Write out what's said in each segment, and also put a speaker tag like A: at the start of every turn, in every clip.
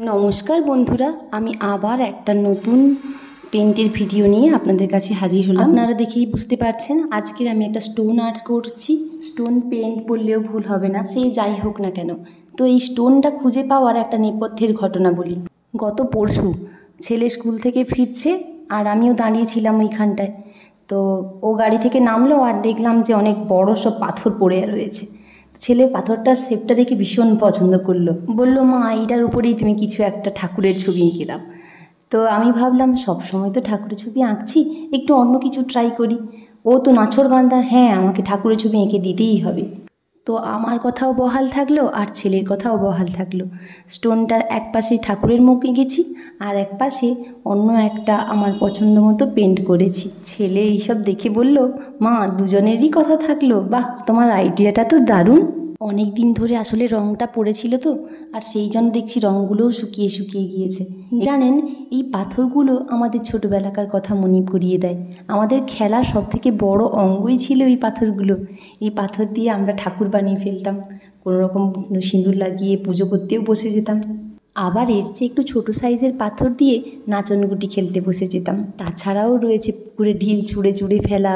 A: নমস্কার বন্ধুরা, আমি আবার একটা নতুন পেন্টের ভিডিও নিয়ে আপনাদের কাছে হাজির হলাম। আপনারা দেখেই বুঝতে পারছেন আজকের আমি একটা স্টোন আর্ট করছি। স্টোন পেন্ট বললেও ভুল হবে না, সে যাই হোক না কেন। তো এই স্টোনটা খুঁজে পাওয়ার একটা নেপথ্যের ঘটনা বলি। গত পরশু ছেলে স্কুল থেকে ফিরছে আর আমিও দাঁড়িয়েছিলাম ওইখানটায়। তো ও গাড়ি থেকে নামলো আর দেখলাম যে অনেক বড় সব পাথর পড়ে রয়েছে। ছেলে পাথরটার শেপটা দেখে ভীষণ পছন্দ করলো, বললো মা এইটার উপরেই তুমি কিছু একটা ঠাকুরের ছবি এঁকে দাও। তো আমি ভাবলাম সব সময় তো ঠাকুরের ছবি আঁকছি, একটু অন্য কিছু ট্রাই করি। ও তো নাছোড়বান্দা, হ্যাঁ আমাকে ঠাকুরের ছবি এঁকে দিতেই হবে। তো আমার কথাও বহাল থাকলো আর ছেলের কথাও বহাল থাকলো। স্টোনটার এক পাশে ঠাকুরের মুখ এঁকেছি আর এক পাশে অন্য একটা আমার পছন্দ মতো পেন্ট করেছি। ছেলে এইসব দেখে বলল, মা দুজনেরই কথা থাকলো, বাহ তোমার আইডিয়াটা তো দারুণ। অনেক দিন ধরে আসলে রঙটা পড়েছিল তো, আর সেই জন্য দেখছি রঙগুলোও শুকিয়ে শুকিয়ে গিয়েছে। জানেন, এই পাথরগুলো আমাদের ছোটোবেলাকার কথা মনে করিয়ে দেয়। আমাদের খেলার সবথেকে বড় অঙ্গই ছিল এই পাথরগুলো। এই পাথর দিয়ে আমরা ঠাকুর বানিয়ে ফেলতাম, কোনো রকম সিঁদুর লাগিয়ে পুজো করতেও বসে যেতাম। আবার এর চেয়ে একটু ছোটো সাইজের পাথর দিয়ে নাচনগুটি খেলতে বসে যেতাম। তাছাড়াও রয়েছে পুকুরে ঢিল ছুঁড়ে ছুঁড়ে ফেলা,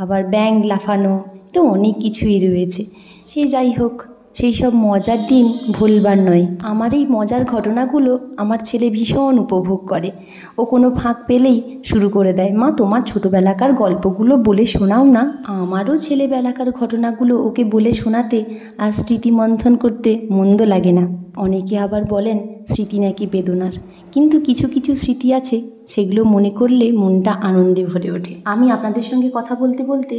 A: আবার ব্যাঙ লাফানো, তো অনেক কিছুই রয়েছে। সে যাই হোক, সেই সব মজার দিন ভুলবার নয়। আমার এই মজার ঘটনাগুলো আমার ছেলে ভীষণ উপভোগ করে। ও কোনো ফাঁক পেলেই শুরু করে দেয়, মা তোমার ছোটোবেলাকার গল্পগুলো বলে শোনাও না। আমারও ছেলেবেলাকার ঘটনাগুলো ওকে বলে শোনাতে আর স্মৃতিমন্থন করতে মন্দ লাগে না। অনেকে আবার বলেন স্মৃতি নাকি বেদনার, কিন্তু কিছু কিছু স্মৃতি আছে সেগুলো মনে করলে মনটা আনন্দে ভরে ওঠে। আমি আপনাদের সঙ্গে কথা বলতে বলতে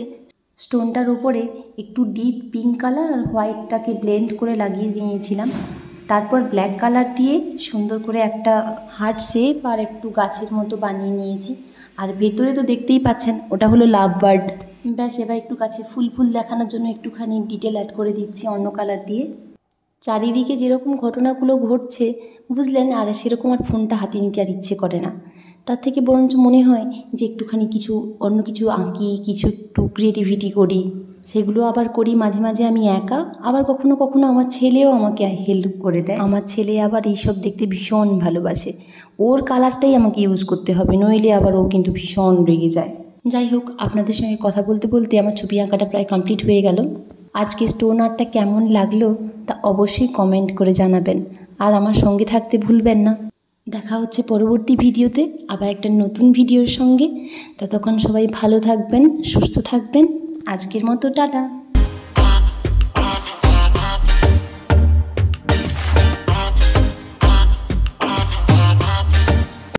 A: স্টোনটার উপরে একটু ডিপ পিঙ্ক কালার আর হোয়াইটটাকে ব্লেন্ড করে লাগিয়ে নিয়েছিলাম। তারপর ব্ল্যাক কালার দিয়ে সুন্দর করে একটা হার্ট শেপ আর একটু গাছের মতো বানিয়ে নিয়েছি। আর ভেতরে তো দেখতেই পাচ্ছেন ওটা হলো লাভ বার্ড। ব্যাস, এবার একটু গাছে ফুল ফুল দেখানোর জন্য একটুখানি ডিটেল অ্যাড করে দিচ্ছি অন্য কালার দিয়ে। চারিদিকে যেরকম ঘটনাগুলো ঘটছে বুঝলেন, আর সেরকম আর ফোনটা হাতে নিতে আর ইচ্ছে করে না। তার থেকে বরঞ্চ মনে হয় যে একটুখানি কিছু অন্য কিছু আঁকি, কিছু একটু ক্রিয়েটিভিটি করি। সেগুলো আবার করি মাঝে মাঝে আমি একা, আবার কখনো কখনো আমার ছেলেও আমাকে হেল্প করে দেয়। আমার ছেলে আবার এইসব দেখতে ভীষণ ভালোবাসে, ওর কালারটাই আমাকে ইউজ করতে হবে, নইলে আবার ও কিন্তু ভীষণ রেগে যায়। যাই হোক, আপনাদের সঙ্গে কথা বলতে বলতে আমার ছবি আঁকাটা প্রায় কমপ্লিট হয়ে গেল। আজকে স্টোন আর্টটা কেমন লাগলো তা অবশ্যই কমেন্ট করে জানাবেন, আর আমার সঙ্গে থাকতে ভুলবেন না। দেখা হচ্ছে পরবর্তী ভিডিওতে আবার একটা নতুন ভিডিওর সঙ্গে। ততক্ষণ সবাই ভালো থাকবেন, সুস্থ থাকবেন। আজকের মতো টাটা।